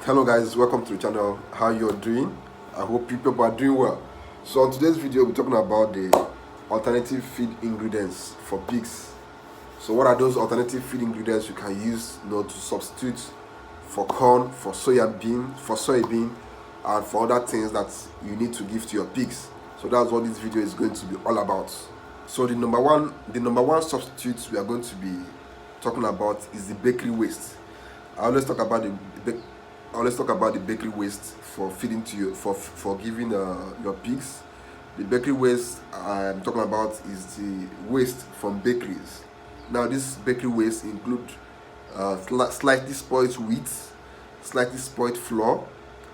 Hello guys, welcome to the channel. How you're doing? I hope you people are doing well. So on today's video we're talking about the alternative feed ingredients for pigs. So what are those alternative feed ingredients you can use, to substitute for corn, for soybean, and for other things that you need to give to your pigs. So that's what this video is going to be all about. So the number one substitute we are going to be talking about is the bakery waste. I always talk about the bakery waste for feeding to you, for giving your pigs. The bakery waste I'm talking about is the waste from bakeries. Now this bakery waste include slightly spoiled wheat, slightly spoiled flour,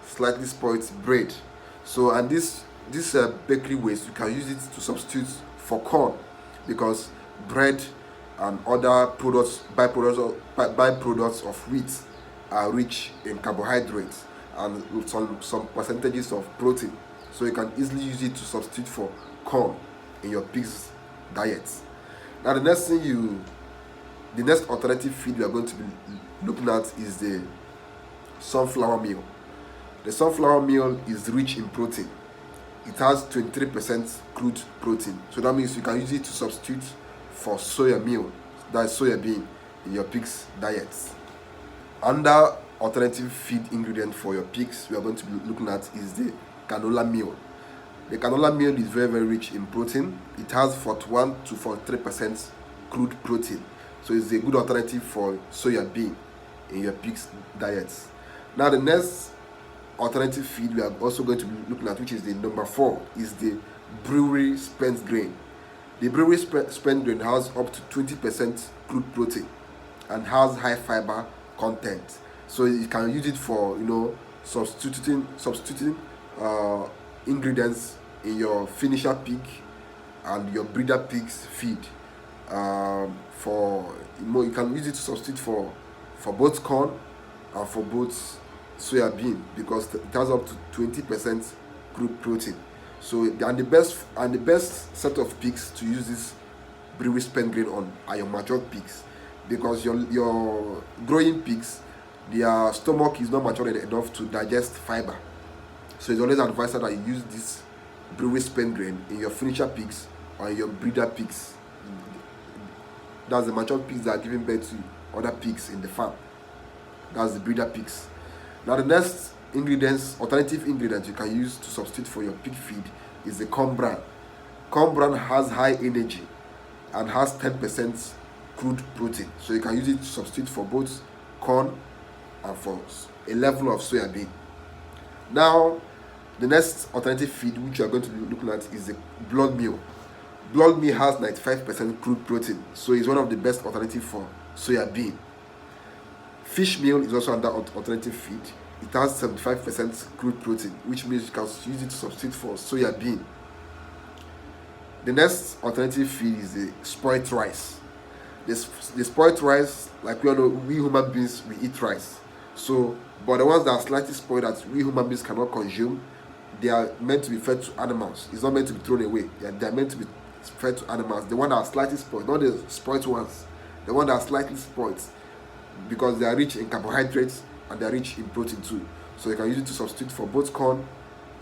slightly spoiled bread. So and this bakery waste, you can use it to substitute for corn, because bread and other byproducts of wheat are rich in carbohydrates and with some percentages of protein. So you can easily use it to substitute for corn in your pig's diet. Now the next alternative feed we are going to be looking at is the sunflower meal. The sunflower meal is rich in protein. It has 23% crude protein. So that means you can use it to substitute for soya meal, that is soya bean, in your pig's diets. Another alternative feed ingredient for your pigs we are going to be looking at is the canola meal. The canola meal is very rich in protein. It has 41 to 43% crude protein. So it's a good alternative for soya bean in your pig's diets. Now the next alternative feed we are also going to be looking at, which is the number 4, is the brewery spent grain. The brewery spent grain has up to 20% crude protein and has high fiber content. So you can use it for substituting ingredients in your finisher pig and your breeder pig's feed. You can use it to substitute for both corn and for both soya bean, because it has up to 20% crude protein. So and the best set of pigs to use this brewery spent grain on are your matured pigs, because your growing pigs, their stomach is not matured enough to digest fiber. So it's always advised that you use this brewery spent grain in your finisher pigs or in your breeder pigs. That's the matured pigs that are giving birth to other pigs in the farm. That's the breeder pigs. Now the next alternative ingredient you can use to substitute for your pig feed is the corn bran. Corn bran has high energy and has 10% crude protein. So you can use it to substitute for both corn and for a level of soya bean. Now the next alternative feed which you are going to be looking at is the blood meal. Blood meal has 95% crude protein, so it's one of the best alternatives for soya bean. Fish meal is also another alternative feed. It has 75% crude protein, which means you can use it to substitute for soya bean. The next alternative feed is the spoiled rice. The spoiled rice, like we all know, we human beings, we eat rice. So, but the ones that are slightly spoiled that we human beings cannot consume, they are meant to be fed to animals. It's not meant to be thrown away. They are meant to be fed to animals. The ones that are slightly spoiled, not the spoiled ones. The ones that are slightly spoiled, because they are rich in carbohydrates and they are rich in protein too. So you can use it to substitute for both corn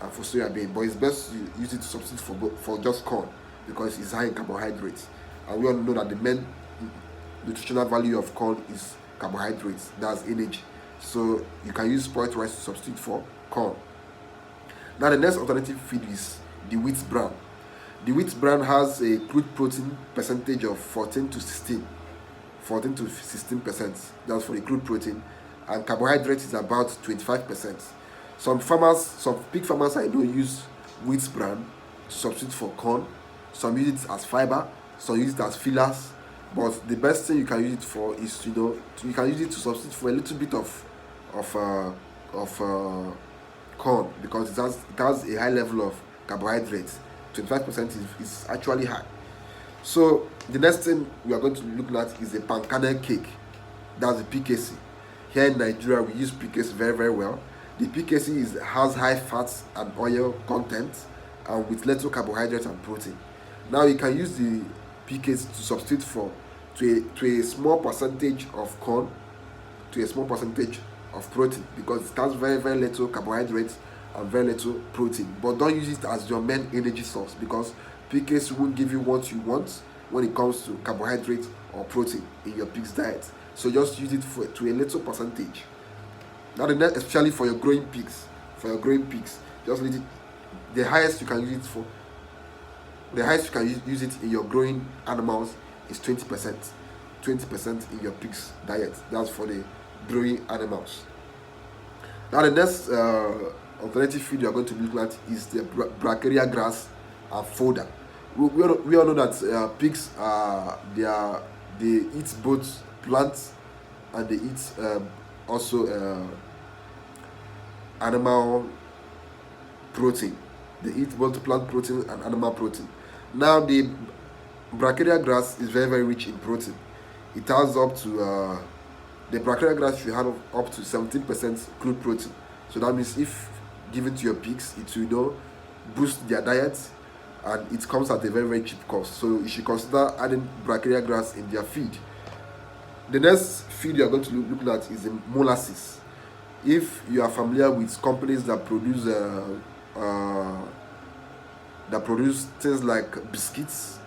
and for soya bean. But it's best to use it to substitute for just corn, because it's high in carbohydrates. And we all know that the main nutritional value of corn is carbohydrates. That's energy. So you can use spoiled rice to substitute for corn. Now the next alternative feed is the wheat bran. The wheat bran has a crude protein percentage of 14 to 16%. That's for the crude protein, and carbohydrate is about 25%. Some pig farmers I know use wheat bran to substitute for corn. Some use it as fiber, some use it as fillers. But the best thing you can use it for is you can use it to substitute for a little bit of corn, because it has a high level of carbohydrates. 25% is actually high. So the next thing we are going to be looking at is the palm kernel cake. That's the PKC. Here in Nigeria, we use PKC very well. The PKC has high fats and oil content, and with little carbohydrates and protein. Now you can use the PKC to substitute to a small percentage of corn, to a small percentage of protein because it has very, very little carbohydrates and very little protein. But don't use it as your main energy source because PKs won't give you what you want when it comes to carbohydrates or protein in your pig's diet. So just use it to a little percentage. Now the next, especially for your growing pigs, just leave it. The highest you can use it for, the highest you can use it in your growing animals is 20%. 20% in your pig's diet. That's for the growing animals. Now the next alternative feed you are going to be looking at is the bracharia grass and fodder. We all know that pigs they eat both plants and they eat also animal protein. They eat both plant protein and animal protein. Now the bracharia grass is very, very rich in protein. It has up to the bracharia grass should have up to 17% crude protein. So that means if given to your pigs, it will boost their diet, and it comes at a very, very cheap cost. So you should consider adding bracharia grass in their feed. The next feed you are going to look at is the molasses. If you are familiar with companies that produce things like biscuits,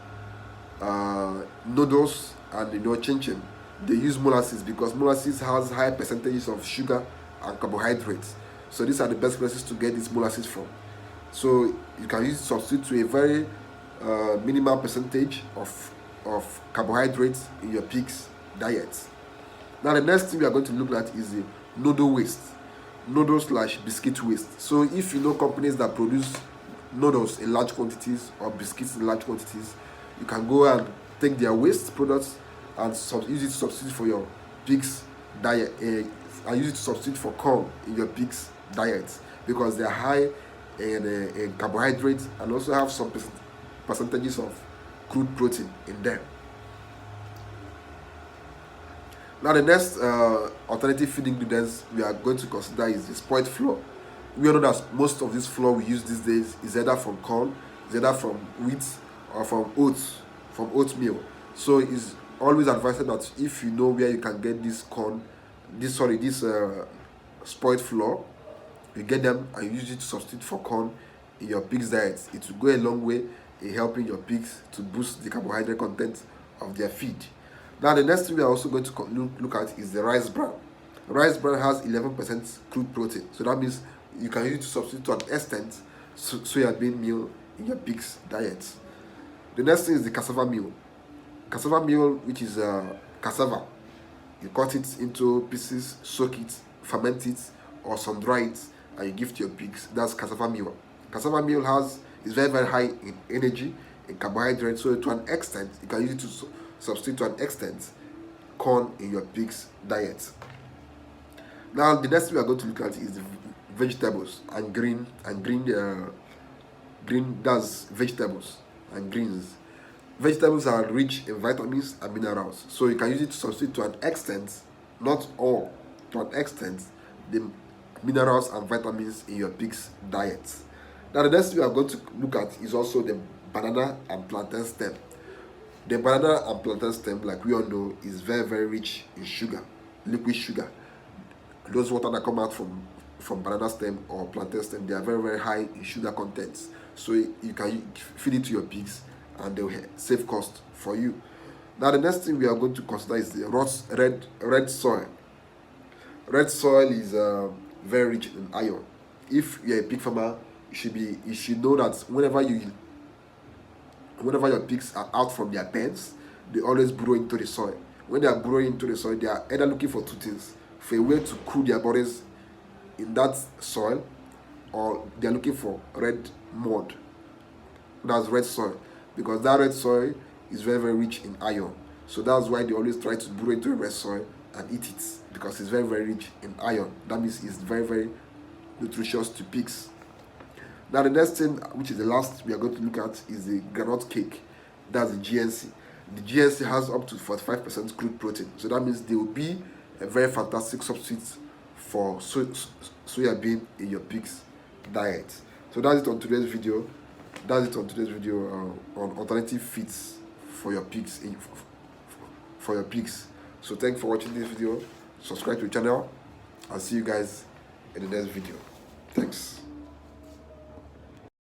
noodles, and chin chin, they use molasses because molasses has high percentages of sugar and carbohydrates. So these are the best places to get these molasses from. So you can use it substitute to a very minimal percentage of carbohydrates in your pig's diet. Now the next thing we are going to look at is the noodle waste, noodle/biscuit waste. So if you know companies that produce noodles in large quantities or biscuits in large quantities, you can go and take their waste products and use it to substitute for your pig's diet, and use it to substitute for corn in your pig's diet because they are high in carbohydrates and also have some percentages of crude protein in them. Now the next alternative feed ingredients we are going to consider is the spoiled flour. We all know that most of this flour we use these days is either from corn, is either from wheat, or from oatmeal. So it's always advised that if you know where you can get this spoiled flour, you get them and use it to substitute for corn in your pig's diet. It will go a long way in helping your pigs to boost the carbohydrate content of their feed. Now the next thing we are also going to look at is the rice bran. Rice bran has 11% crude protein, so that means you can use it to substitute to an extent soybean meal in your pig's diet. The next thing is the cassava meal. Cassava meal, which is cassava, you cut it into pieces, soak it, ferment it, or sun dry it, and you give to your pigs. That's cassava meal. Cassava meal is very, very high in energy, in carbohydrates, so to an extent you can use it to substitute to an extent corn in your pig's diet. Now the next thing we are going to look at is the vegetables and green that's vegetables and greens. Vegetables are rich in vitamins and minerals, so you can use it to substitute to an extent, not all, to an extent, the minerals and vitamins in your pig's diet. Now the next thing we are going to look at is also the banana and plantain stem. The banana and plantain stem, like we all know, is very, very rich in sugar, liquid sugar. Those water that come out from banana stem or plantain stem, they are very, very high in sugar contents. So you can feed it to your pigs and they will save cost for you. Now the next thing we are going to consider is the red soil. Red soil is very rich in iron. If you're a pig farmer, you should know that whenever your pigs are out from their pens, they always burrow into the soil. When they are burrowing into the soil, they are either looking for two things: for a way to cool their bodies in that soil, or they are looking for red mud. That's red soil, because that red soil is very, very rich in iron. So that's why they always try to burrow into a red soil and eat it, because it's very, very rich in iron. That means it's very, very nutritious to pigs. Now the next thing, which is the last we are going to look at, is the groundnut cake. That's the GNC. The GNC has up to 45% crude protein, so that means they will be a very fantastic substitute for soya bean in your pig's diet. So that's it on today's video. On alternative feeds for your pigs. So thanks for watching this video. Subscribe to the channel I'll see you guys in the next video. Thanks.